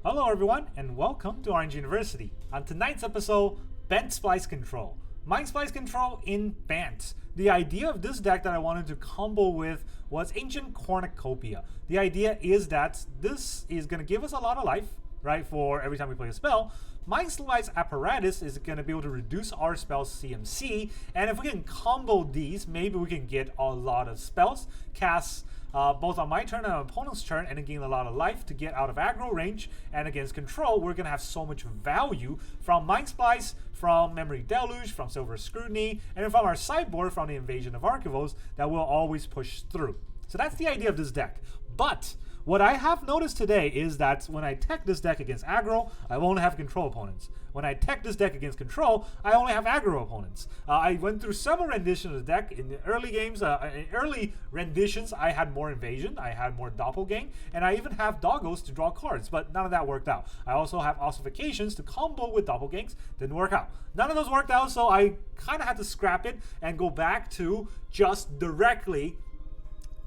Hello everyone and welcome to Orange University. On tonight's episode, BantSplice Control. Mindsplice Control in Bant. The idea of this deck that I wanted to combo with was Ancient Cornucopia. The idea is that this is going to give us a lot of life, right, for every time we play a spell. Mindsplice Apparatus is going to be able to reduce our spell's CMC, and if we can combo these, maybe we can get a lot of spells cast both on my turn and on opponent's turn, and then gain a lot of life to get out of aggro range. And against control, we're going to have so much value from Mindsplice, from Memory Deluge, from Silver Scrutiny, and then from our sideboard from the Invasion of Archivos that we'll always push through. So that's the idea of this deck. But what I have noticed today is that when I tech this deck against aggro, I only have control opponents. When I tech this deck against control, I only have aggro opponents. I went through several renditions of the deck. In the early games, in early renditions, I had more invasion, I had more doppelgang, and I even have doggos to draw cards, but none of that worked out. I also have ossifications to combo with doppelgangs, didn't work out. None of those worked out, so I kind of had to scrap it and go back to just directly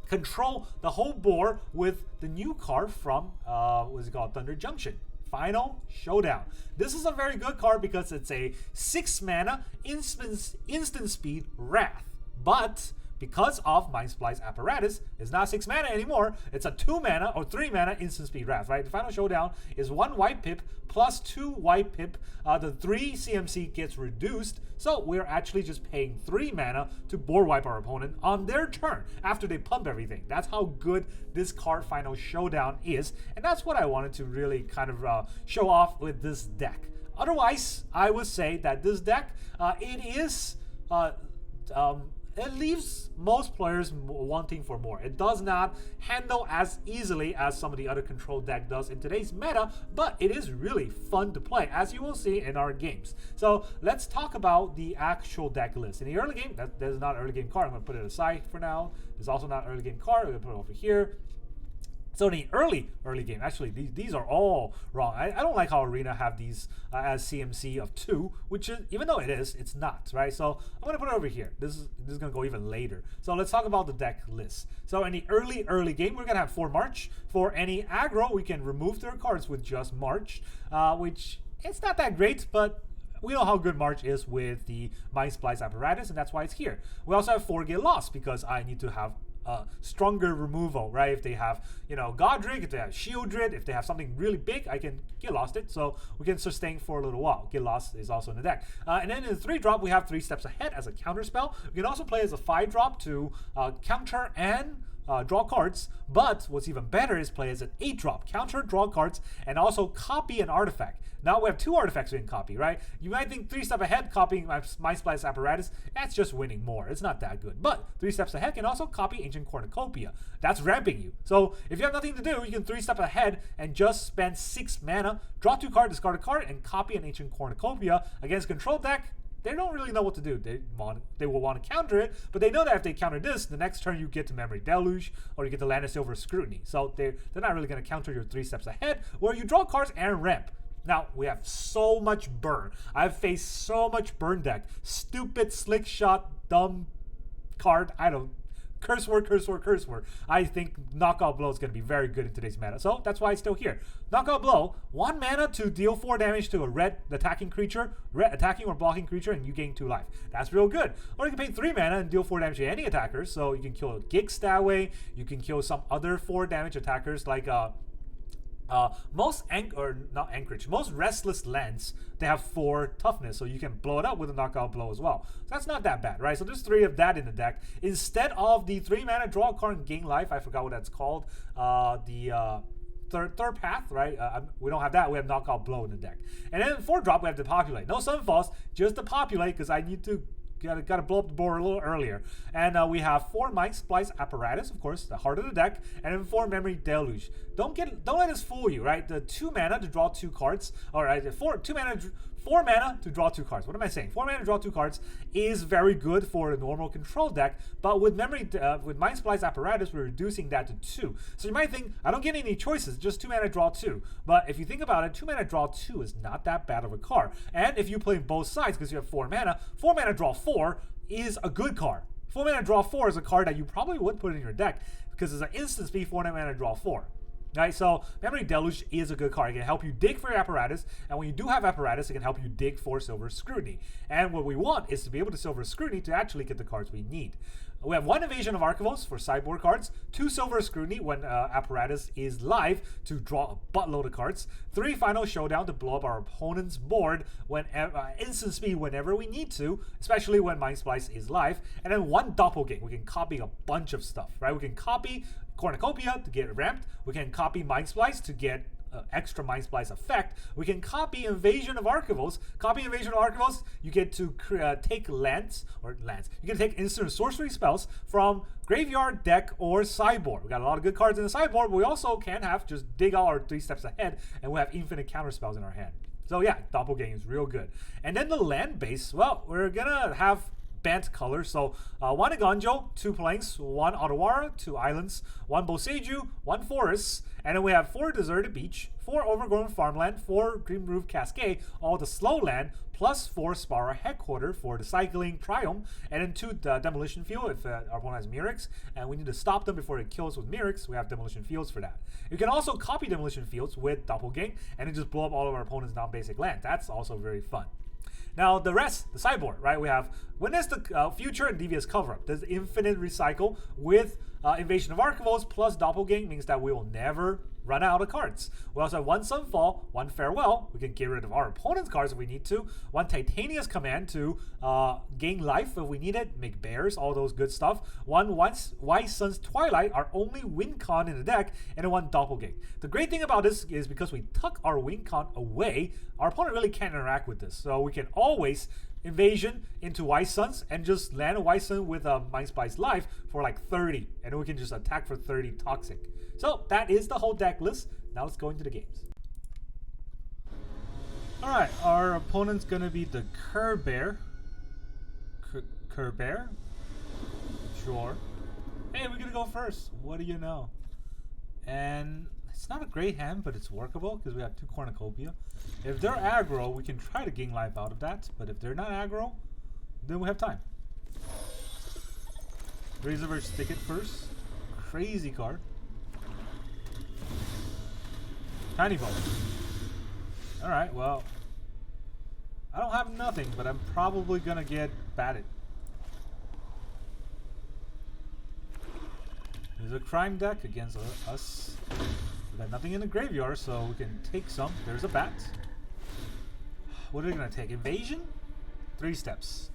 control the whole board with the new card from what's it called, Thunder Junction, Final Showdown. This is a very good card because it's a 6 mana instant speed Wrath, but because of Mindsplice Apparatus, it's not 6 mana anymore. It's a 2 mana or 3 mana instant speed Wrath, right? The Final Showdown is 1 white pip plus 2 white pip. The 3 CMC gets reduced, so we're actually just paying 3 mana to board wipe our opponent on their turn after they pump everything. That's how good this card Final Showdown is, and that's what I wanted to really kind of show off with this deck. Otherwise, I would say that this deck, it leaves most players wanting for more. It does not handle as easily as some of the other control deck does in today's meta, but it is really fun to play, as you will see in our games. So let's talk about the actual deck list. In the early game, there's not an early game card. I'm going to put it aside for now. There's also not an early game card. I'm going to put it over here. So in the early game, actually, these are all wrong. I don't like how Arena have these as CMC of 2, which is, even though it is, it's not, right? So I'm going to put it over here. This is going to go even later. So let's talk about the deck list. So in the early game, we're going to have 4 March. For any aggro, we can remove their cards with just March, which it's not that great, but we know how good March is with the Mindsplice Apparatus, and that's why it's here. We also have 4 Get Lost because I need to have stronger removal, right? If they have, Godric, if they have Shieldred, if they have something really big, I can Get Lost it, so we can sustain for a little while. Get Lost is also in the deck. And then in the 3-drop, we have 3 Steps Ahead as a counter spell. We can also play as a 5-drop to counter and draw cards, but what's even better is play as an 8-drop, counter, draw cards, and also copy an artifact. Now we have 2 artifacts we can copy, right? You might think 3 steps ahead copying my Mindsplice Apparatus, that's just winning more. It's not that good. But 3 steps ahead can also copy Ancient Cornucopia. That's ramping you. So if you have nothing to do, you can 3 step ahead and just spend 6 mana, draw 2 cards, discard a card, and copy an Ancient Cornucopia against control deck. They don't really know what to do. They will want to counter it, but they know that if they counter this, the next turn you get to Memory Deluge, or you get to land a Silver Scrutiny. So they're not really going to counter your 3 steps ahead, where you draw cards and ramp. Now, we have so much burn. I've faced so much burn deck. Stupid, slick shot, dumb card. Curse word. I think Knockout Blow is going to be very good in today's meta. So that's why it's still here. Knockout Blow, 1 mana to deal 4 damage to a red attacking or blocking creature, and you gain 2 life. That's real good. Or you can pay 3 mana and deal 4 damage to any attackers. So you can kill Gix that way. You can kill some other 4 damage attackers like most restless lands, they have 4 toughness, so you can blow it up with a Knockout Blow as well. So that's not that bad, right? So there's 3 of that in the deck instead of the 3 mana draw a card and gain life. I forgot what that's called. Third path, right? We don't have that. We have Knockout Blow in the deck. And then 4-drop, we have Depopulate. No Sunfalls, just Depopulate because I need to gotta blow up the board a little earlier. And we have 4 Mindsplice Apparatus, of course, the heart of the deck, and then 4 Memory Deluge. Don't let us fool you, right? The 2 mana to draw 2 cards. All right, 4 mana to draw 2 cards. What am I saying? 4 mana to draw 2 cards is very good for a normal control deck, but with Mindsplice Apparatus, we're reducing that to 2. So you might think, I don't get any choices, just 2 mana draw 2. But if you think about it, 2 mana draw 2 is not that bad of a card. And if you play both sides, because you have 4 mana draw 4 is a good card. 4 mana draw 4 is a card that you probably would put in your deck because it's an instant speed 4 mana draw 4. Right, so Memory Deluge is a good card. It can help you dig for your apparatus, and when you do have apparatus, it can help you dig for Silver Scrutiny. And what we want is to be able to Silver Scrutiny to actually get the cards we need. We have 1 Invasion of Archivos for sideboard cards, 2 Silver Scrutiny when apparatus is live to draw a buttload of cards, 3 Final Showdown to blow up our opponent's board when instant speed whenever we need to, especially when Mindsplice is live, and then 1 Doppelgang. We can copy a bunch of stuff, right? We can copy Cornucopia to get ramped. We can copy Mindsplice to get extra Mindsplice effect. We can copy Invasion of Archivos. Copy Invasion of Archivos, you get to take lands. You can take instant sorcery spells from graveyard, deck, or sideboard. We got a lot of good cards in the sideboard, but we also can have just dig out our 3 steps ahead, and we have infinite counter spells in our hand. So yeah, Doppelgang is real good. And then the land base, well, we're gonna have Bant colors. So 1 Eiganjo, 2 plains, 1 Otawara, 2 islands, 1 Boseiju, 1 forest, and then we have 4 deserted beach, 4 overgrown farmland, 4 Dreamroot Cascade, all the slow land, plus 4 Spara headquarter for the cycling triumph, and then 2 demolition field if our opponent has Mirrex, and we need to stop them before it kills with Mirrex. We have demolition fields for that. You can also copy demolition fields with Doppelgang and then just blow up all of our opponent's non-basic land. That's also very fun. Now the rest, the sideboard, right? We have Witness the Future and Devious Cover-Up. There's infinite recycle with Invasion of Archivos plus Doppelgang means that we will never run out of cards. We also have 1 Sunfall, 1 Farewell. We can get rid of our opponent's cards if we need to. 1 Titania's Command to gain life if we need it, make bears, all those good stuff. 1 Wise Sun's Twilight, our only win con in the deck, and then 1 Doppelgang. The great thing about this is because we tuck our win con away, our opponent really can't interact with this. So we can always Invasion into Wise Suns and just land a Wise Sun with a Mindsplice Life for like 30, and then we can just attack for 30 toxic. So that is the whole deck list. Now let's go into the games. Alright, our opponent's gonna be the Kerbear. Kerbear? Sure. Hey, we're gonna go first. What do you know? And it's not a great hand, but it's workable because we have 2 Cornucopia. If they're aggro, we can try to gain life out of that, but if they're not aggro, then we have time. Razorverge Thicket first. Crazy card. Tiny Ball. Alright, well, I don't have nothing, but I'm probably gonna get batted. There's a crime deck against us. We got nothing in the graveyard, so we can take some. There's a bat. What are they gonna take? Invasion? 3 steps.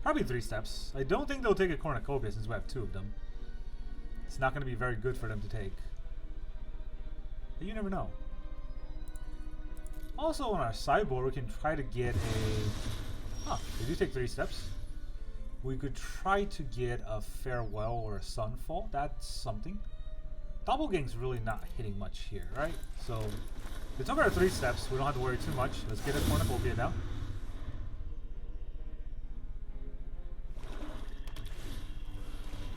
Probably 3 steps. I don't think they'll take a Cornucopia since we have 2 of them. It's not gonna be very good for them to take. But you never know. Also on our sideboard, we can try to get a... Huh, they do take 3 steps. We could try to get a Farewell or a Sunfall. That's something. Doppelgang's really not hitting much here, right? So, they took our 3 steps. We don't have to worry too much. Let's get a Cornucopia down.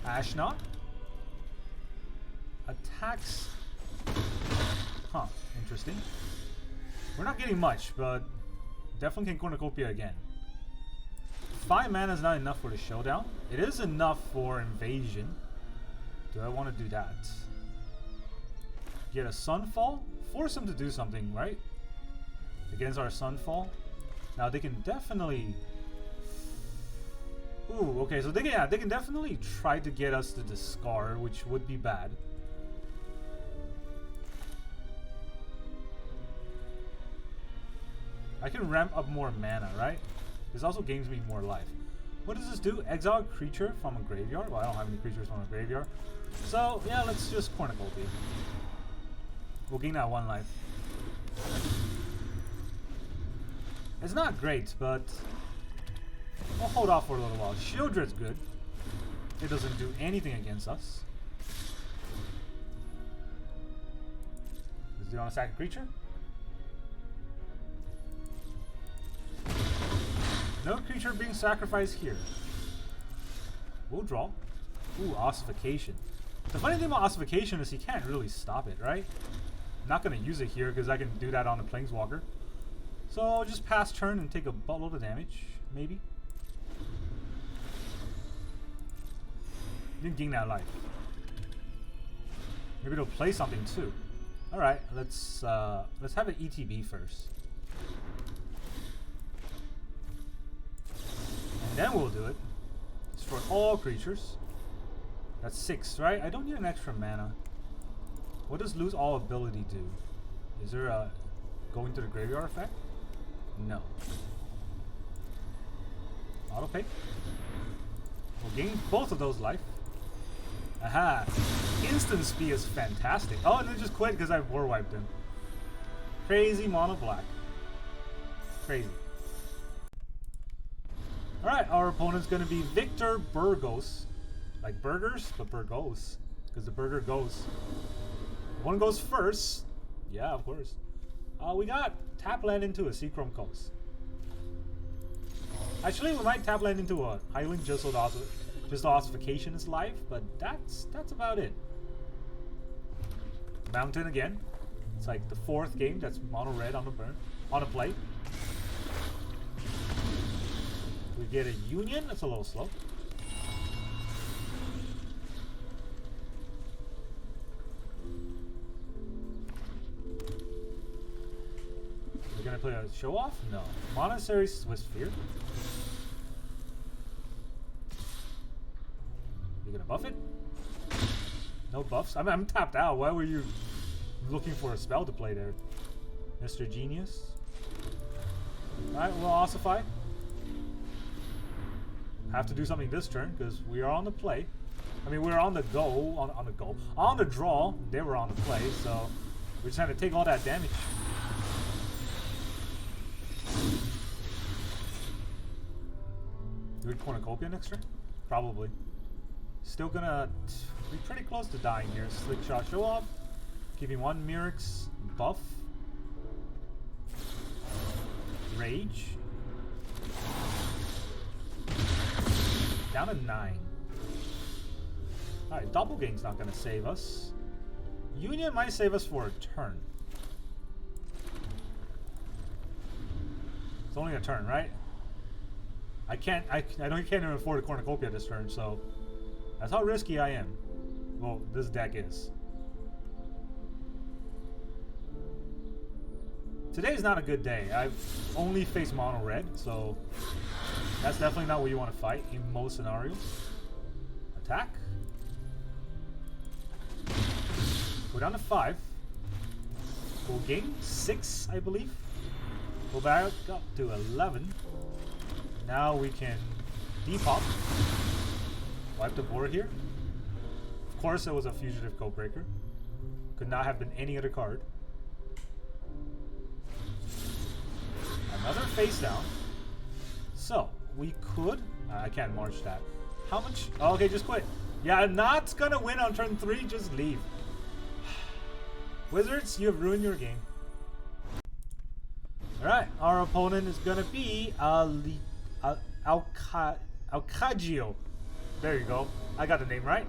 Ashnot. Attacks. Huh, interesting. We're not getting much, but definitely can Cornucopia again. 5 mana is not enough for the showdown. It is enough for invasion. Do I want to do that? Get a Sunfall? Force them to do something, right? Against our Sunfall. Now they can definitely... Ooh, okay, so they can definitely try to get us to discard, which would be bad. I can ramp up more mana, right? This also gains me more life. What does this do? Exile a creature from a graveyard? Well, I don't have any creatures from a graveyard. So, yeah, let's just Cornucopia. We'll gain that 1 life. It's not great, but we'll hold off for a little while. Shieldred's good. It doesn't do anything against us. Does it want to sack a creature? No creature being sacrificed here. We'll draw. Ooh, Ossification. The funny thing about Ossification is he can't really stop it, right? I'm not going to use it here because I can do that on a Planeswalker. So I'll just pass turn and take a buttload of damage, maybe. Didn't gain that life. Maybe it'll play something too. All right, let's have an ETB first, and then we'll do it. It's for all creatures. That's 6, right? I don't need an extra mana. What does lose all ability do? Is there a going to the graveyard effect? No. Auto pay. We'll gain both of those life. Aha! Instant speed is fantastic. Oh, and then just quit because I war wiped him. Crazy mono black. Crazy. Alright, our opponent's gonna be Victor Burgos. Like burgers, but Burgos. Because the burger goes. One goes first. Yeah, of course. We got tap land into a Seachrome Coast. Actually, we might tap land into a Island just so the ossification is live, but that's about it. Mountain again. It's like the 4th game that's mono red on the plate. We get a Union. That's a little slow. We're gonna play a show off? No. Monastery Swiss Sphere. You gonna buff it? No buffs? I'm tapped out. Why were you looking for a spell to play there, Mr. Genius? Alright, we'll ossify. Have to do something this turn because we are on the play. I mean, we're on the go, on the draw. They were on the play, so we just had to take all that damage. Do we cornucopia next turn? Probably. Still gonna be pretty close to dying here. Slick shot, show off. Keeping 1 Mirrex buff. Rage. Down to 9. Alright, Doppelgang's not gonna save us. Union might save us for a turn. It's only a turn, right? I can't even afford a cornucopia this turn, so that's how risky I am. Well, this deck is. Today is not a good day. I've only faced mono red, so that's definitely not what you want to fight in most scenarios. Attack. Go down to 5. We'll gain 6, I believe. Go back up to 11. Now we can depop. Wipe the board here. Of course, it was a Fugitive Codebreaker. Could not have been any other card. Another face down. So, we could... I can't march that. How much? Oh, okay, just quit. Yeah, I'm not gonna win on turn 3. Just leave. Wizards, you have ruined your game. Alright, our opponent is gonna be Eiganjo. There you go. I got the name right.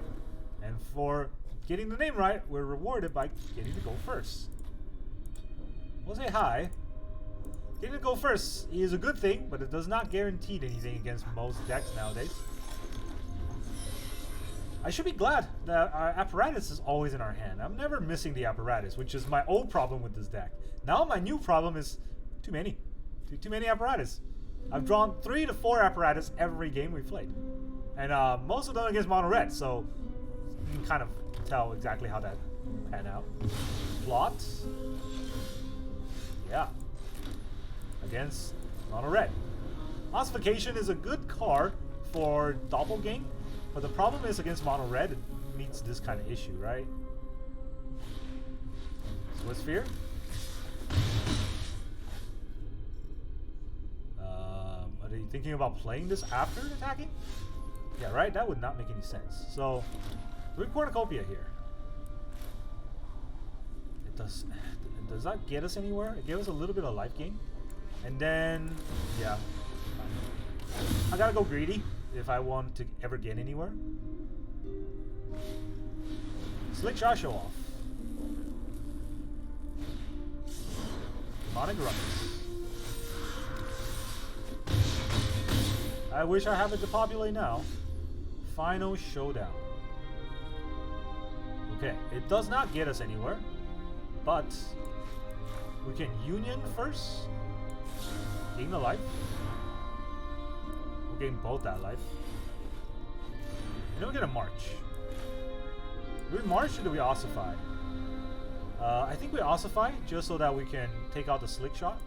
And for getting the name right, we're rewarded by getting to go first. We'll say hi. Getting to go first is a good thing, but it does not guarantee anything against most decks nowadays. I should be glad that our apparatus is always in our hand. I'm never missing the apparatus, which is my old problem with this deck. Now my new problem is too many. Too many apparatus. I've drawn 3 to 4 apparatus every game we've played. And most of them against mono red, so you can kind of tell exactly how that pan out. Plot. Yeah. Against mono red. Ossification is a good card for Doppelgang, but the problem is against mono red, it meets this kind of issue, right? Swiss Sphere. Are you thinking about playing this after attacking? Yeah, right? That would not make any sense. So, we cornucopia here. Does that get us anywhere? It gave us a little bit of life gain. And then, yeah. I gotta go greedy if I want to ever get anywhere. Slick shot, show off. Demonic Ruckus. I wish I have it Depopulate now. Final Showdown. Okay, it does not get us anywhere, but we can Union first. Gain the life. We'll gain both that life. And then we get a March. Do we March or do we Ossify? I think we Ossify just so that we can take out the Slick Shot.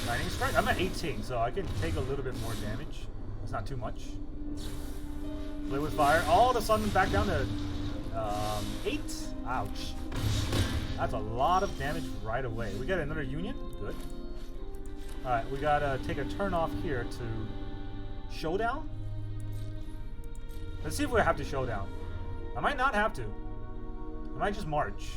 Lightning Strike? I'm at 18, so I can take a little bit more damage. It's not too much. Play with fire. All of a sudden back down to 8. Ouch. That's a lot of damage right away. We got another Union. Good. Alright, we gotta take a turn off here to Showdown. Let's see if we have to Showdown. I might not have to. I might just March.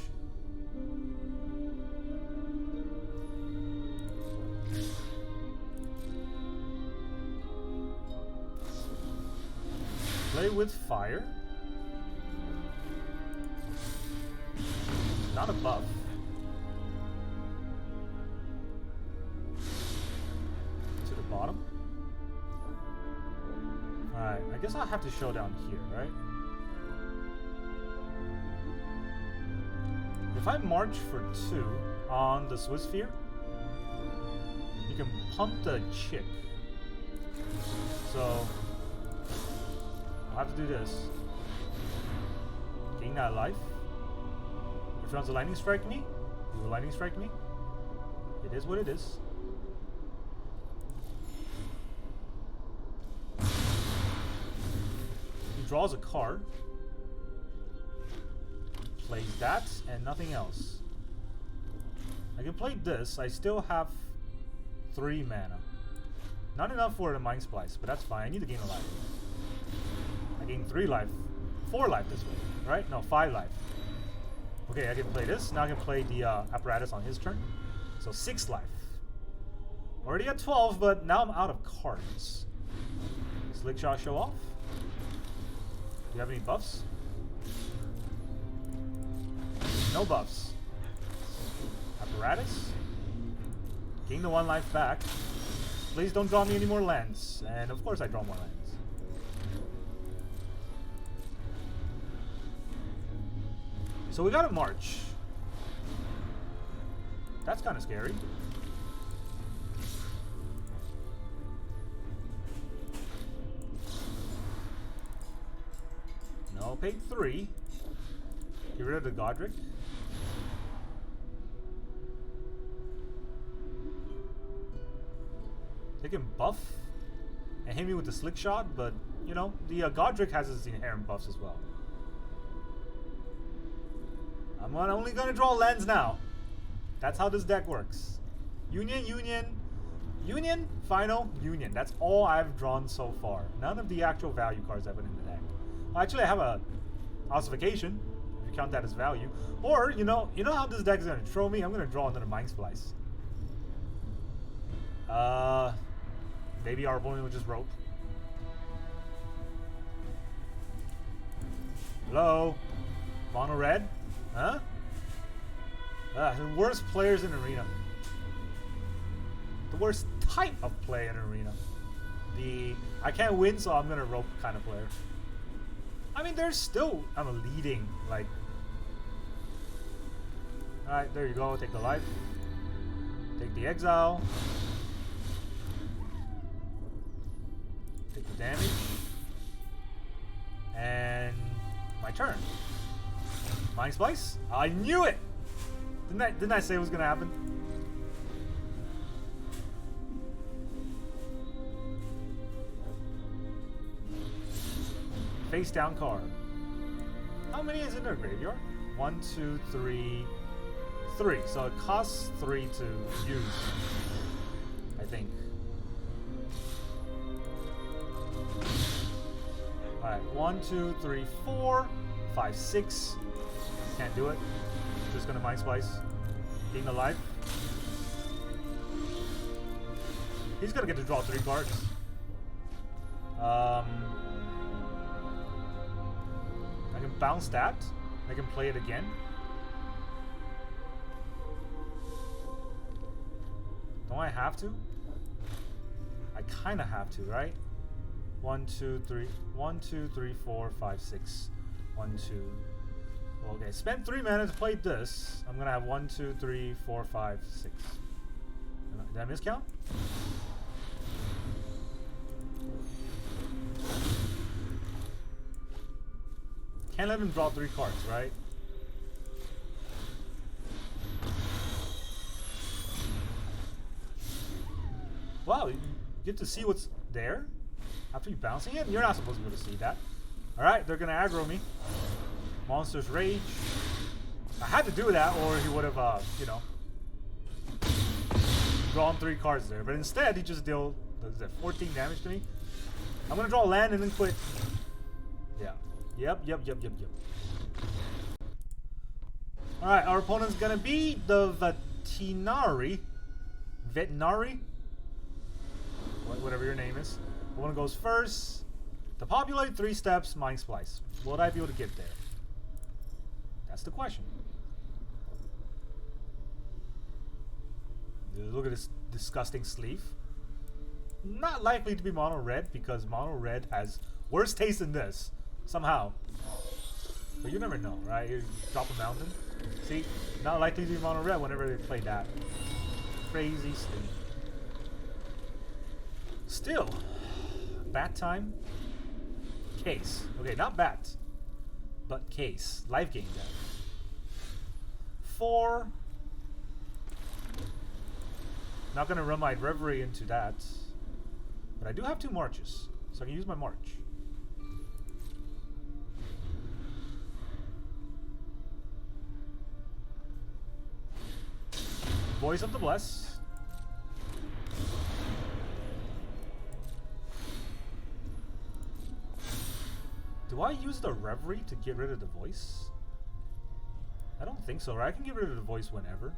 Play with fire. Not a buff. To the bottom. Alright, I guess I'll have to Showdown here, right? If I march for 2 on the Swiss Sphere, you can pump the chick. So I'll have to do this. Gain that life. If he wants to Lightning Strike me, he will Lightning Strike me. It is what it is. He draws a card. Plays that and nothing else. I can play this. I still have 3 mana. Not enough for the Mindsplice, but that's fine. I need to gain a life. I gain 3 life. 4 life this way, right? No, 5 life. Okay, I can play this. Now I can play the apparatus on his turn. So 6 life. Already at 12, but now I'm out of cards. Slick Shot show off. Do you have any buffs? No buffs. Apparatus. Gain the 1 life back. Please don't draw me any more lands. And of course I draw more lands. So we got a March. That's kind of scary. No, paid 3. Get rid of the Godric. They can buff and hit me with the Slick Shot, but you know, the Godric has its inherent buffs as well. I'm only gonna draw lands now. That's how this deck works. Union, Union, Union, Final, Union. That's all I've drawn so far. None of the actual value cards I've put in the deck. Well, actually, I have a Ossification, if you count that as value. Or, you know how this deck is gonna throw me? I'm gonna draw another Mindsplice. Maybe our opponent will just rope. Hello? Mono red? Huh? The worst players in Arena. The worst type of play in Arena. I can't win, so I'm gonna rope kind of player. I mean, there's still I'm a leading, like. Alright, there you go. Take the life. Take the exile. Take the damage. And my turn. Mindsplice? I knew it! Didn't I say it was gonna happen? Face down card. How many is in their graveyard? 1, 2, 3, 3. So it costs 3 to use, I think. Alright, 1, 2, 3, 4, 5, 6. Can't do it. Just gonna Mindsplice. Gain the life. He's gonna get to draw 3 cards. I can bounce that. I can play it again. Don't I have to? I kind of have to, right? 1, 2, 3. 1, 2, 3, 4, 5, 6. 1, 2. Okay, spent 3 mana to play this. I'm gonna have 1, 2, 3, 4, 5, 6. Did I miscount? Can't let him draw 3 cards, right? Wow, you get to see what's there after you bouncing it? You're not supposed to be able to see that. Alright, they're gonna aggro me. Monster's Rage. I had to do that, or he would have, you know, drawn 3 cards there. But instead, he just dealt 14 damage to me. I'm gonna draw a land and then quit. Yeah. Yep. Alright, our opponent's gonna be the Veterinary? Whatever your name is. One goes first. Depopulate 3 steps, Mindsplice. Would I be able to get there? That's the question. Look at this disgusting sleeve. Not likely to be mono red because mono red has worse taste than this. Somehow. But you never know, right? You drop a mountain. See? Not likely to be mono red whenever they play that. Crazy sleeve. Still. Bat time. Case. Okay, not bat. But case. Life gain deck. 4. Not gonna run my Reverie into that. But I do have 2 marches. So I can use my march. Voice of the Bless. Do I use the Reverie to get rid of the voice? I don't think so, right? I can get rid of the voice whenever.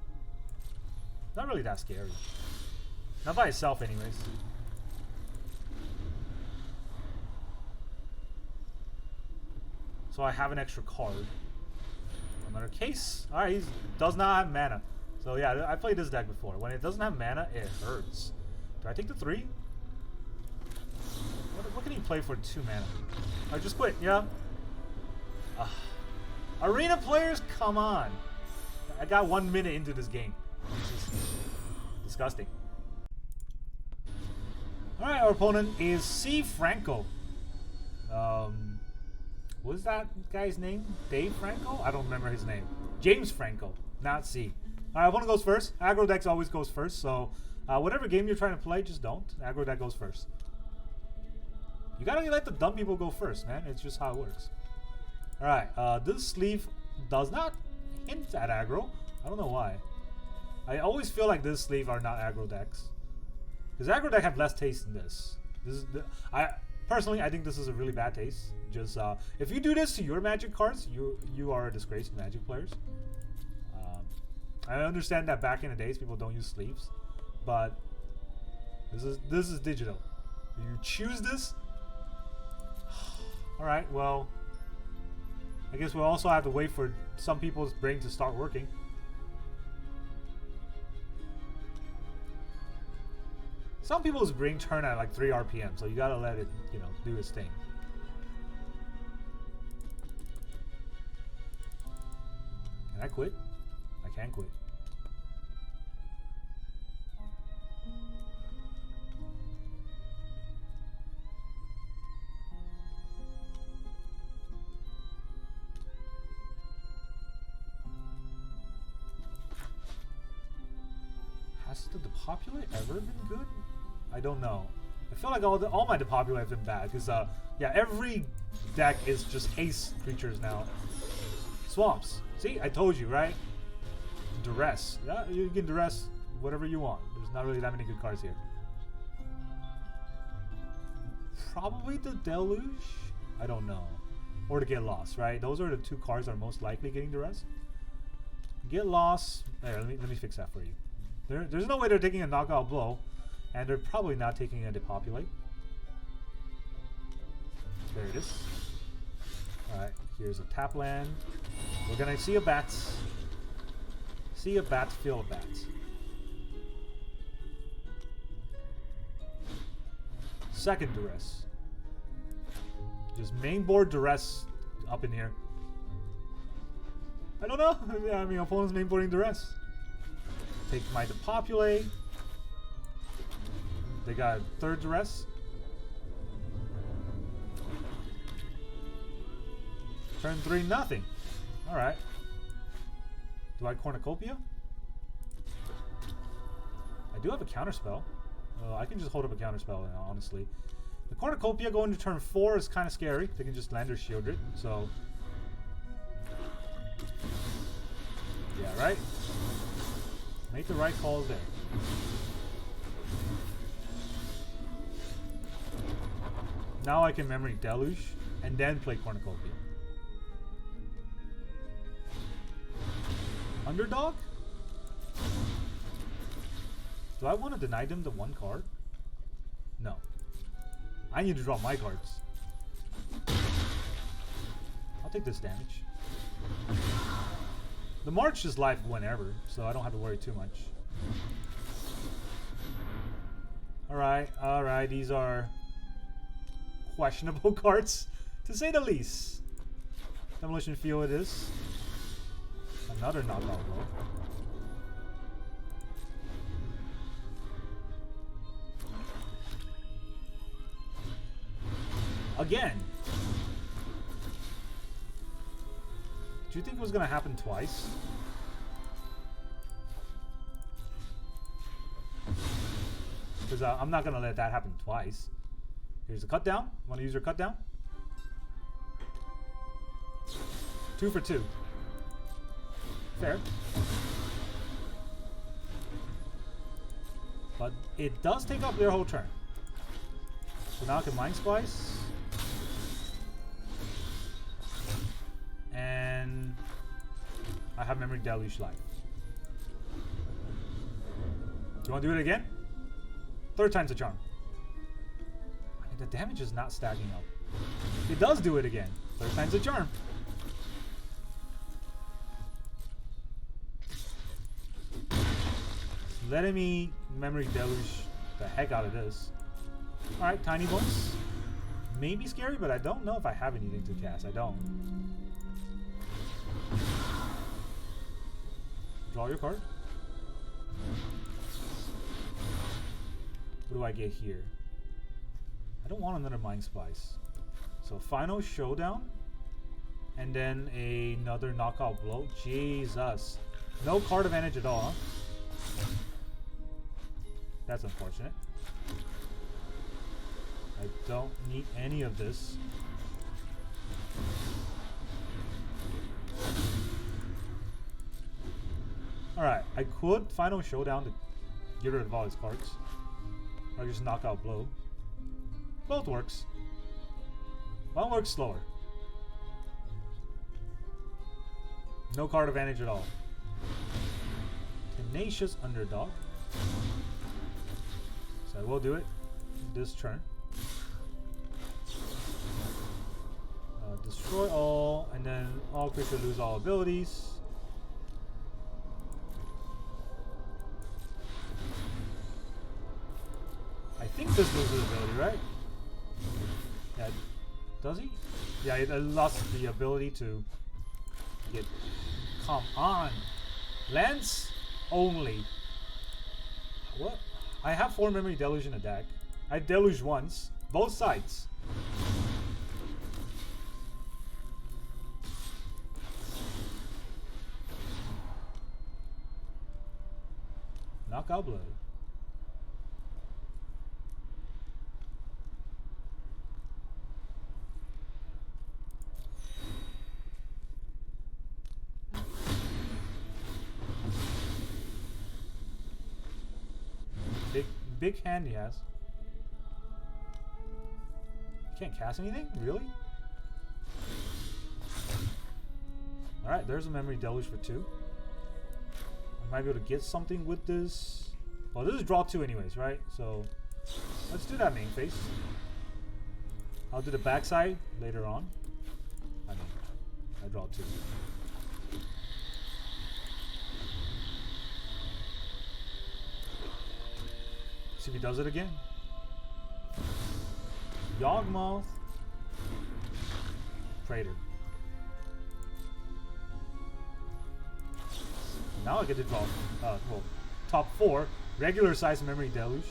Not really that scary. Not by itself anyways. So I have an extra card. Another case. Alright, he does not have mana. So yeah, I played this deck before. When it doesn't have mana, it hurts. Do I take the 3? What can he play for 2 mana? I just quit, yeah. Arena players, come on. I got 1 minute into this game. This is disgusting. Alright, our opponent is C. Franco. What is that guy's name? Dave Franco? I don't remember his name. James Franco, not C. Alright, opponent goes first. Aggro decks always goes first, so whatever game you're trying to play, just don't. Aggro deck goes first. You gotta let the dumb people go first, man. It's just how it works. Alright, this sleeve does not hint at aggro. I don't know why. I always feel like this sleeve are not aggro decks. Because aggro deck have less taste than this. Personally, I think this is a really bad taste. Just if you do this to your Magic cards, you are a disgrace to Magic players. I understand that back in the days people don't use sleeves, but this is digital. You choose this. All right, well, I guess we'll also have to wait for some people's brain to start working. Some people's brain turn at like 3 RPM, so you gotta let it, you know, do its thing. Can I quit? I can quit. Has the Depopulate ever been good? I don't know. I feel like all my Depopulate have been bad because yeah, every deck is just haste creatures now. Swamps. See, I told you, right? Duress. Yeah, you can duress whatever you want. There's not really that many good cards here. Probably the Deluge? I don't know. Or to Get Lost, right? Those are the 2 cards that are most likely getting duress. Get Lost. There, let me fix that for you. There's no way they're taking a knockout blow, and they're probably not taking a Depopulate. There it is. Alright, here's a tap land. We're gonna see a bat. See a bat, feel a bat. Second duress. Just main board duress up in here. I don't know. I mean, opponent's main boarding duress. Take my Depopulate. They got third duress. Turn 3, nothing. Alright. Do I Cornucopia? I do have a counterspell. I can just hold up a counterspell, honestly. The Cornucopia going to turn 4 is kind of scary. They can just land or shield it, so... Yeah, right? Make the right calls there. Now I can Memory Deluge and then play Cornucopia. Underdog? Do I want to deny them the 1 card? No. I need to draw my cards. I'll take this damage. The March is live whenever, so I don't have to worry too much. Alright, these are questionable cards, to say the least. Demolition Field it is. Another knockout blow. Again! Do you think it was going to happen twice? Because I'm not going to let that happen twice. Here's a cut down. Want to use your cut down? 2 for 2. Fair. But it does take up their whole turn. So now I can Mindsplice. And I have Memory Deluge life. Do you want to do it again? 3rd time's a charm. I mean, the damage is not stacking up. It does do it again. 3rd time's a charm. Letting me Memory Deluge the heck out of this. Alright, Tiny Bones. Maybe scary, but I don't know if I have anything to cast. I don't. Draw your card. What do I get here? I don't want another Mindsplice. So Final Showdown. And then another knockout blow. Jesus. No card advantage at all, huh? That's unfortunate. I don't need any of this. Alright, I could Final Showdown to get rid of all his cards. Or just knockout blow. Both works. One works slower. No card advantage at all. Tenacious Underdog. So I will do it this turn. Destroy all, and then all creatures lose all abilities. I think this loses ability, right? Yeah, does he? Yeah, it lost the ability to get... Come on! Lance only. What? I have 4 Memory Deluge in a deck. I deluged once. Both sides. Knockout blow. Big hand he has. Can't cast anything? Really? Alright, there's a Memory Deluge for 2. I might be able to get something with this. Well, this is draw 2 anyways, right? So let's do that main phase. I'll do the backside later on. I mean, I draw 2. See if he does it again. Yawgmoth. Praetor. Now I get to draw, well, top 4. Regular size Memory Deluge.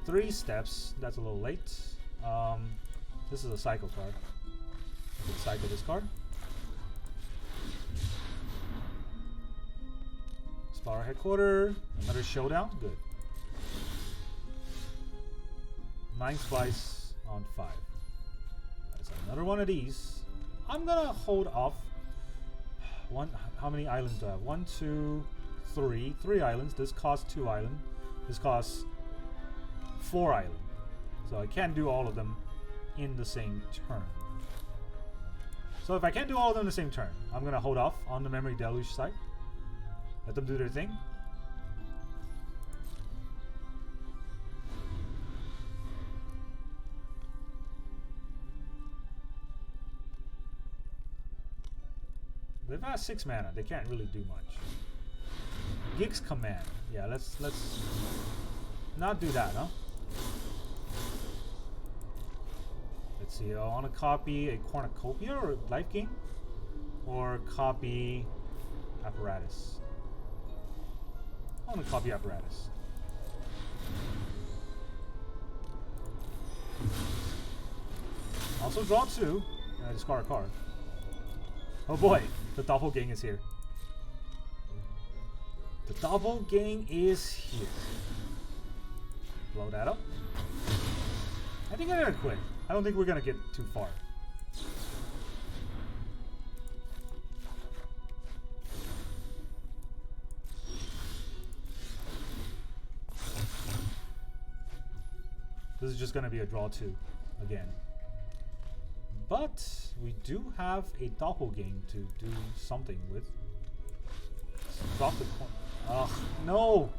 3 steps. That's a little late. This is a cycle card. I can cycle this card. Spire Headquarter. Another Showdown. Good. Mindsplice on 5. That's another one of these. I'm gonna hold off. How many islands do I have? 1, 2, 3. 3 islands. This costs 2 islands. This costs 4 islands. So I can't do all of them in the same turn. So if I can't do all of them in the same turn, I'm gonna hold off on the Memory Deluge side. Let them do their thing. They've got 6 mana. They can't really do much. Gig's Command. Yeah, let's not do that, huh? Let's see. I want to copy a Cornucopia or Life Gain, or copy Apparatus. I want to copy Apparatus. Also draw 2. And I discard a card. Oh boy, the Doppelgang is here. The Doppelgang is here. Blow that up. I think I'm gonna quit. I don't think we're gonna get too far. This is just gonna be a draw 2 again. But we do have a Doppelgang to do something with. Let's drop the coin. Ugh, no!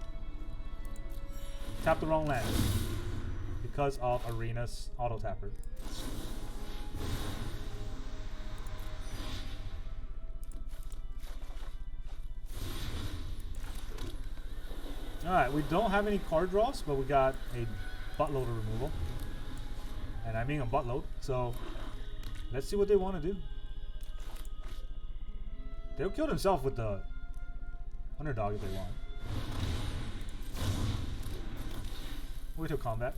Tap the wrong land because of Arena's auto tapper. Alright, we don't have any card draws, but we got a buttloader removal. And I mean a buttload, so let's see what they want to do. They'll kill themselves with the underdog if they want. Wait till combat.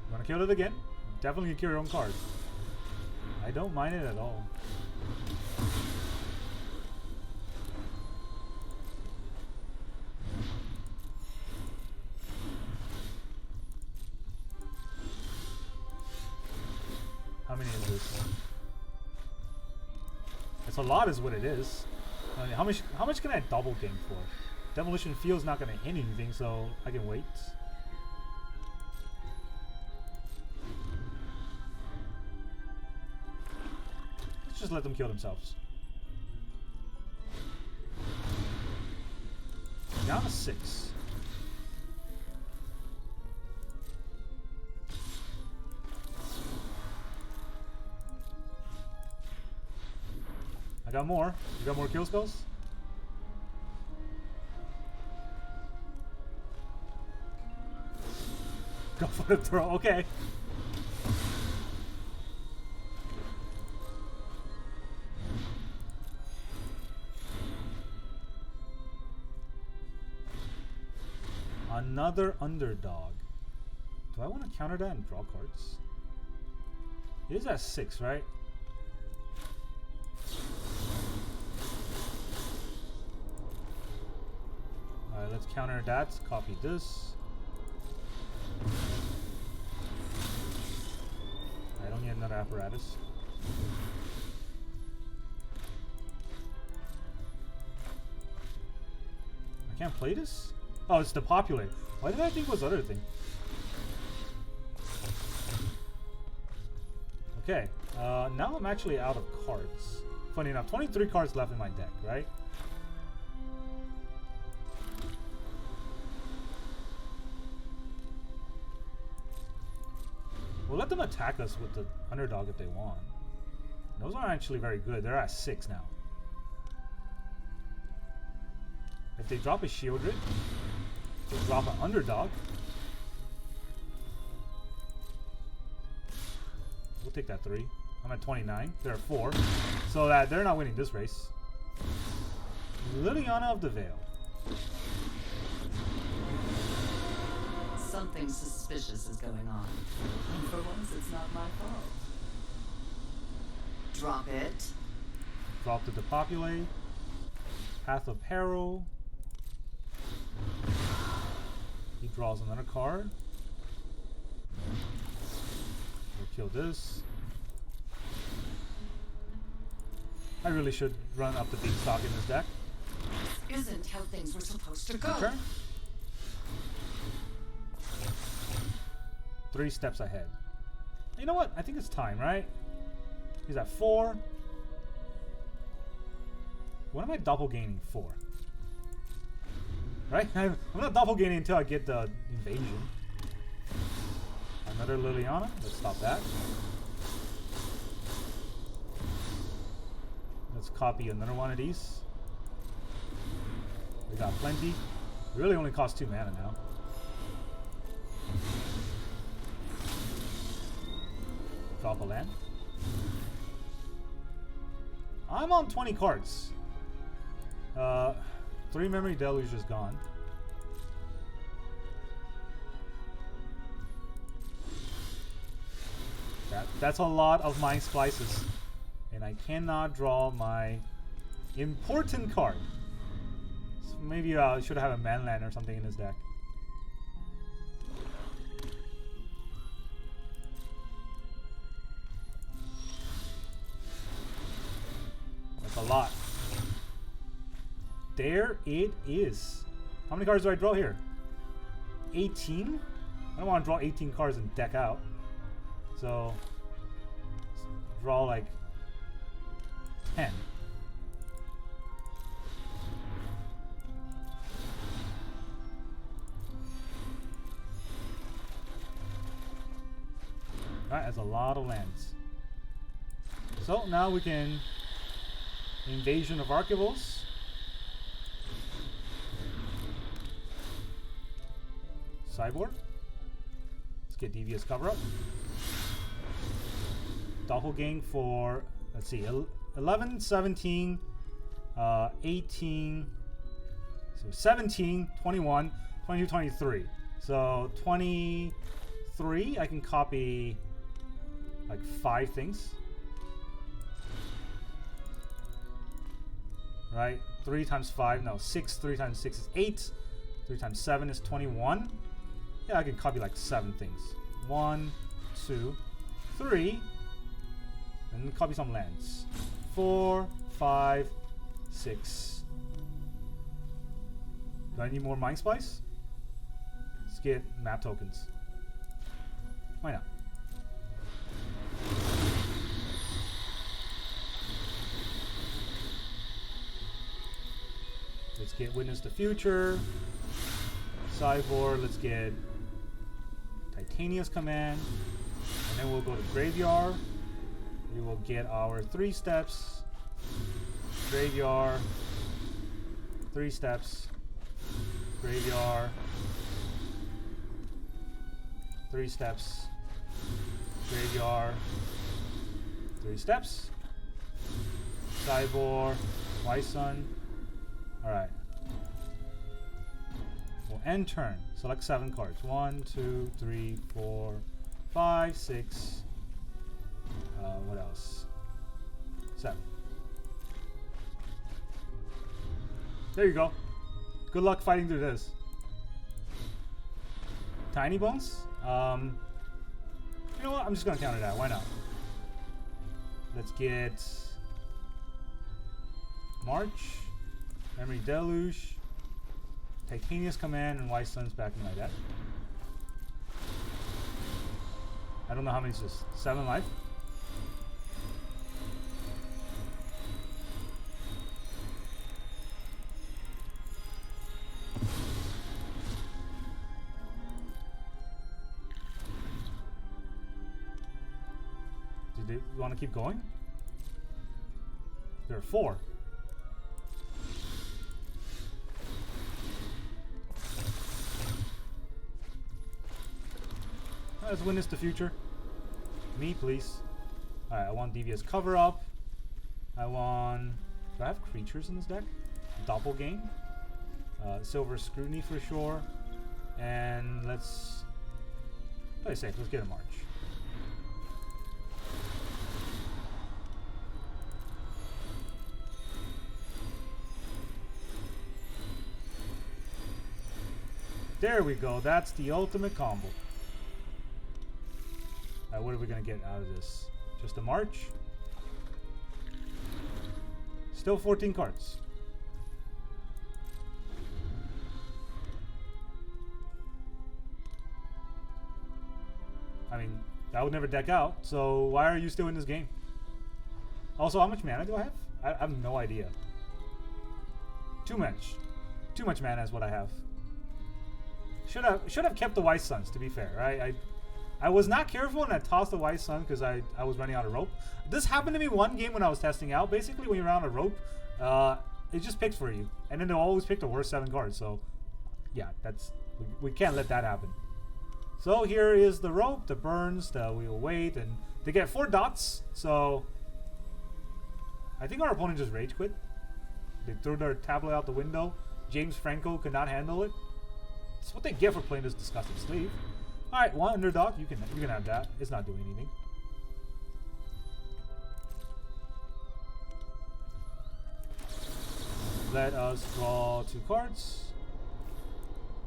You wanna kill it again? Definitely kill your own card. I don't mind it at all. How many is this? It's a lot is what it is. I mean, how much can I double game for? Demolition Field's not gonna hit anything, so I can wait. Let's just let them kill themselves. Down to 6. I got more. You got more kill spells? Go for the throw. Okay. Another underdog. Do I want to counter that and draw cards? It is at 6, right? Alright, let's counter that. Copy this. I don't need another apparatus. I can't play this? Oh, it's Depopulate. Why did I think it was other thing? Okay, now I'm actually out of cards. Funny enough, 23 cards left in my deck, right? We'll let them attack us with the underdog if they want. Those aren't actually very good. They're at 6 now. If they drop a Shieldred, they drop an underdog. We'll take that 3. I'm at 29. They're at 4. So that they're not winning this race. Liliana of the Veil. Something suspicious is going on. And for once, it's not my fault. Drop it. Drop the Depopulate. Path of Peril. He draws another card. We'll kill this. I really should run up the beanstalk in this deck. This isn't how things were supposed to go. Turn. 3 steps ahead. You know what? I think it's time, right? He's at 4. What am I doppelganging for? Right? I'm not doppelganging until I get the invasion. Another Liliana. Let's stop that. Let's copy another one of these. We got plenty. Really only costs 2 mana now. Drop a land. I'm on 20 cards. 3 Memory Deluge is gone. That's a lot of Mindsplices. And I cannot draw my important card. So maybe I should have a manland or something in this deck. That's a lot. There it is. How many cards do I draw here? 18? I don't want to draw 18 cards and deck out. So, draw like 10. Alright, that's a lot of lands. So now we can Invasion of Archivals. Sideboard. Let's get Devious Cover Up. Doppelgang for, let's see, 11, 17, 18, so 17, 21, 22, 23. So 23, I can copy like 5 things. Right? 3 times 5, no, 6, 3 times 6 is 8. 3 times 7 is 21. Yeah, I can copy like 7 things. 1, 2, 3. And copy some lands. 4, 5, 6. Do I need more Mindsplice? Let's get map tokens. Why not? Let's get Witness the Future. Sideboard, let's get Titania's Command. And then we'll go to Graveyard. We will get our 3 steps. Graveyard. 3 steps. Graveyard. 3 steps. Graveyard. 3 steps. Sideboard. White Sun. Alright. We'll end turn. Select 7 cards. 1, 2, 3, 4, 5, 6. What else? 7. There you go. Good luck fighting through this. Tiny Bones? You know what? I'm just gonna counter that. Why not? Let's get March, Memory Deluge, Titania's Command, and White Sun's back in my deck. I don't know how many is this. 7 life. Do you want to keep going? There are 4. Let's witness the future. Me, please. Alright, I want Devious Cover Up. I want... Do I have creatures in this deck? Doppelgang. Silver Scrutiny for sure. And let's... Play safe. Let's get a March. There we go. That's the ultimate combo. What are we going to get out of this? Just a March? Still 14 cards. I mean, that would never deck out, so why are you still in this game? Also, how much mana do I have? I have no idea. Too much. Too much mana is what I have. Should have kept the White Suns, to be fair. I was not careful and I tossed the White Sun because I was running out of rope. This happened to me one game when I was testing out. Basically, when you're out of rope, it just picks for you. And then they'll always pick the worst 7 cards. So, yeah, we can't let that happen. So here is the rope, the burns, we'll wait. And they get 4 dots. So, I think our opponent just rage quit. They threw their tablet out the window. James Franco could not handle it. That's what they get for playing this disgusting sleeve. Alright, 1 underdog. You can have that. It's not doing anything. Let us draw 2 cards.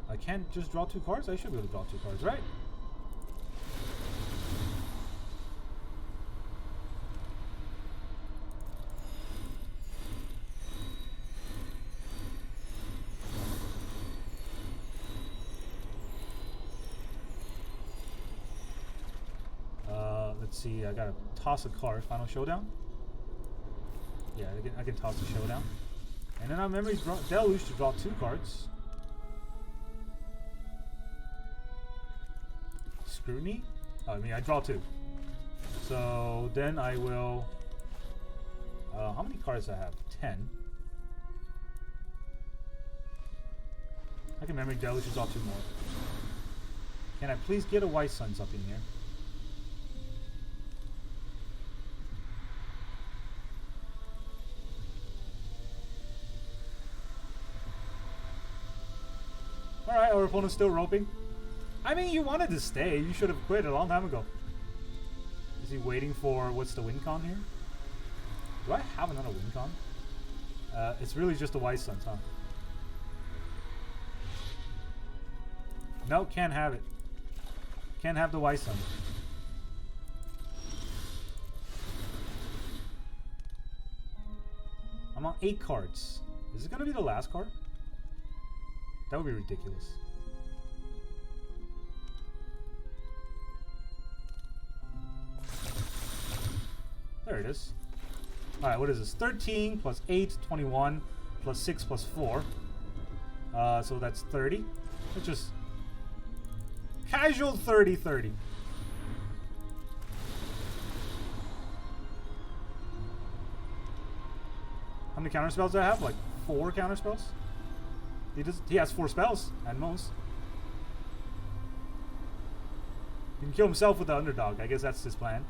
I can't just draw 2 cards? I should be able to draw 2 cards, right? Let's see, I gotta toss a card. Final Showdown? Yeah, I can toss the Showdown. And then I remember Deluge to draw 2 cards. Scrutiny? Oh, I mean, I draw 2. So then I will... how many cards do I have? 10. I can memory Deluge to draw 2 more. Can I please get a White Suns up in here? Alright, our opponent's still roping. I mean, you wanted to stay. You should have quit a long time ago. Is he waiting for... What's the win con here? Do I have another win con? It's really just the White Suns, huh? No, can't have it. Can't have the White Suns. I'm on 8 cards. Is it going to be the last card? That would be ridiculous. There it is. Alright, what is this? 13 plus 8, 21, plus 6 plus 4. So that's 30. It's just casual 30-30. How many counter spells do I have? Like 4 counter spells? He has 4 spells at most. He can kill himself with the underdog. I guess that's his plan.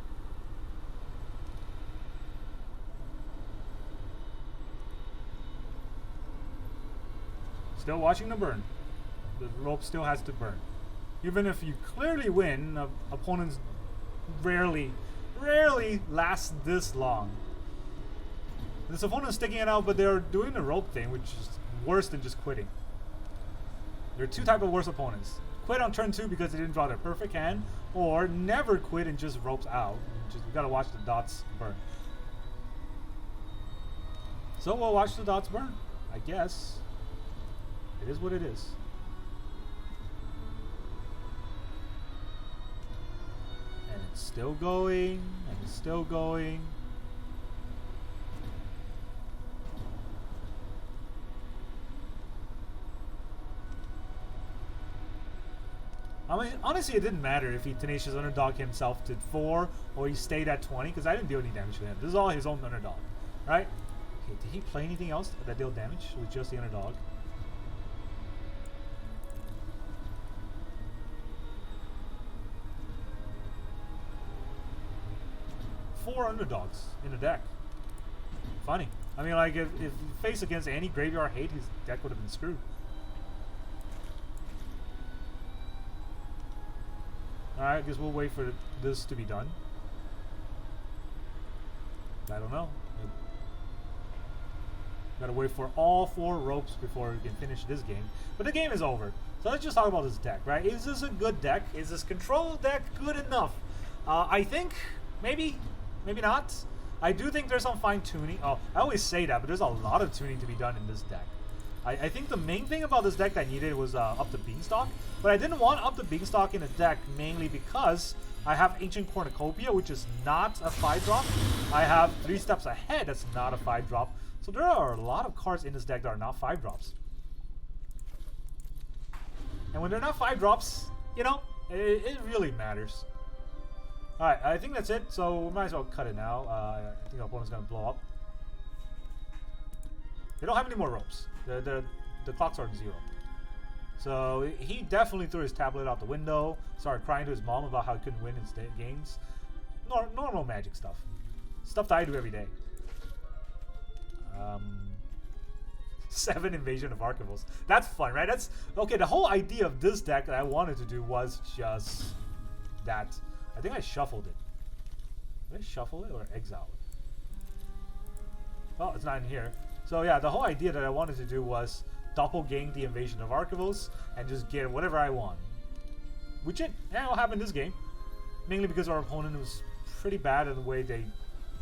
Still watching the burn. The rope still has to burn. Even if you clearly win, opponents rarely last this long. This opponent's sticking it out, but they're doing the rope thing, which is worse than just quitting. There are 2 types of worse opponents. Quit on turn 2 because they didn't draw their perfect hand, or never quit and just ropes out. You gotta watch the dots burn. So we'll watch the dots burn, I guess. It is what it is. And it's still going, and it's still going. I mean, honestly, it didn't matter if he Tenacious Underdog himself to 4 or he stayed at 20 because I didn't deal any damage to him. This is all his own underdog, right? Okay, did he play anything else that dealt damage with just the underdog? Four underdogs in the deck. Funny. I mean, like, if he faced against any graveyard hate, his deck would have been screwed. Alright, I guess we'll wait for this to be done. I don't know. Gotta wait for all 4 ropes before we can finish this game. But the game is over. So let's just talk about this deck, right? Is this a good deck? Is this control deck good enough? I think maybe not. I do think there's some fine tuning. Oh, I always say that, but there's a lot of tuning to be done in this deck. I think the main thing about this deck that I needed was Up the Beanstalk, but I didn't want Up the Beanstalk in the deck mainly because I have Ancient Cornucopia, which is not a 5-drop. I have 3 Steps Ahead, that's not a 5-drop. So there are a lot of cards in this deck that are not 5-drops. And when they're not 5-drops, you know, it really matters. Alright, I think that's it, so we might as well cut it now. I think our opponent's going to blow up. They don't have any more ropes. The clocks are at 0. So he definitely threw his tablet out the window, started crying to his mom about how he couldn't win his games. Normal Magic stuff. Stuff that I do every day. 7 Invasion of Archivals. That's fun, right? That's okay. The whole idea of this deck that I wanted to do was just that. I think I shuffled it. Did I shuffle it or exile it? Oh, it's not in here. So yeah, the whole idea that I wanted to do was Doppelgang the Invasion of Archivals and just get whatever I want. Which it will happen this game. Mainly because our opponent was pretty bad in the way they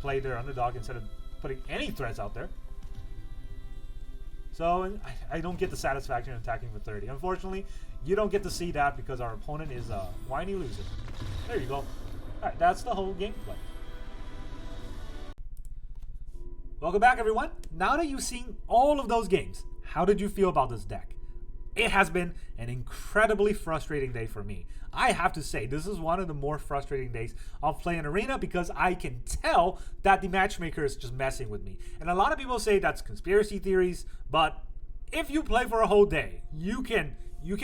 played their underdog instead of putting any threats out there. So I don't get the satisfaction of attacking for 30. Unfortunately, you don't get to see that because our opponent is a whiny loser. There you go. Alright, that's the whole gameplay. Welcome back, everyone. Now that you've seen all of those games, how did you feel about this deck? It has been an incredibly frustrating day for me. I have to say, this is one of the more frustrating days of playing Arena because I can tell that the matchmaker is just messing with me. And a lot of people say that's conspiracy theories, but if you play for a whole day, you can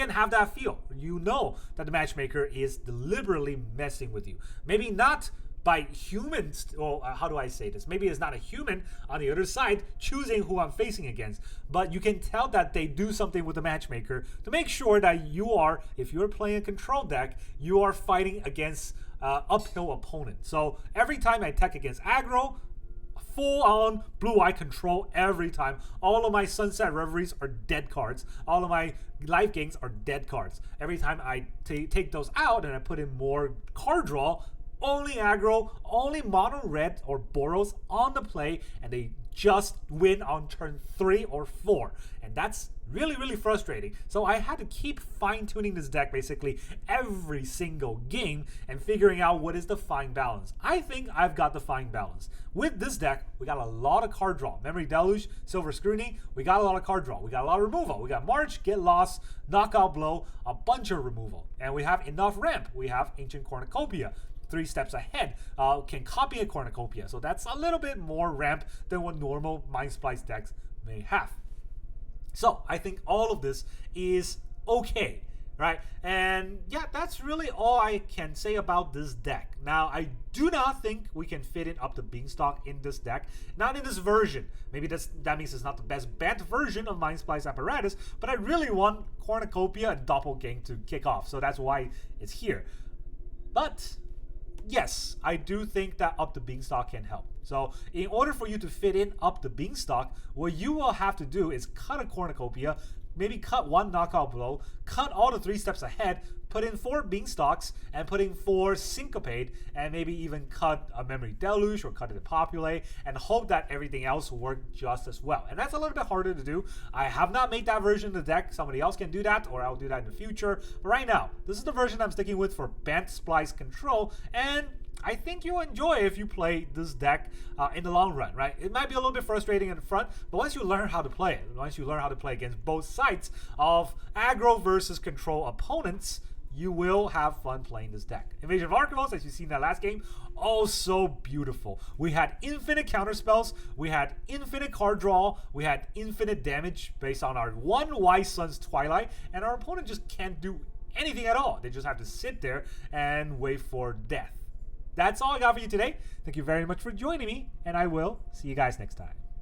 have that feel. You know that the matchmaker is deliberately messing with you. Maybe not by humans, or how do I say this? Maybe it's not a human on the other side choosing who I'm facing against, but you can tell that they do something with the matchmaker to make sure that you are, if you're playing a control deck, you are fighting against uphill opponent. So every time I attack against aggro, full on blue-eye control every time. All of my Sunset Reveries are dead cards. All of my life gains are dead cards. Every time I take those out and I put in more card draw, only aggro, only mono red or Boros on the play, and they just win on turn 3 or 4. And that's really, really frustrating. So I had to keep fine-tuning this deck basically every single game and figuring out what is the fine balance. I think I've got the fine balance. With this deck, we got a lot of card draw. Memory Deluge, Silver Scrutiny, we got a lot of card draw. We got a lot of removal. We got March, Get Lost, Knockout Blow, a bunch of removal. And we have enough ramp. We have Ancient Cornucopia. 3 steps ahead, can copy a Cornucopia. So that's a little bit more ramp than what normal Mindsplice decks may have. So I think all of this is okay, right? And yeah, that's really all I can say about this deck. Now, I do not think we can fit it up the Beanstalk in this deck. Not in this version. Maybe that means it's not the best Bant version of Mindsplice Apparatus, but I really want Cornucopia and Doppelgang to kick off. So that's why it's here. But yes, I do think that Up the Beanstalk can help. So in order for you to fit in Up the Beanstalk, what you will have to do is cut a Cornucopia, maybe cut 1 Knockout Blow, cut all the 3 steps ahead, put in 4 Beanstalks, and put in 4 Syncopate, and maybe even cut a Memory Deluge or cut a Depopulate, and hope that everything else worked just as well. And that's a little bit harder to do. I have not made that version of the deck. Somebody else can do that, or I'll do that in the future. But right now, this is the version I'm sticking with for BantSplice control, and I think you'll enjoy if you play this deck in the long run, right? It might be a little bit frustrating in the front, but once you learn how to play it, once you learn how to play against both sides of aggro versus control opponents, you will have fun playing this deck. Invasion of Archivos, as you see in that last game, oh so beautiful. We had infinite counter spells, we had infinite card draw, we had infinite damage based on our one Wise Sun's Twilight, and our opponent just can't do anything at all. They just have to sit there and wait for death. That's all I got for you today. Thank you very much for joining me, and I will see you guys next time.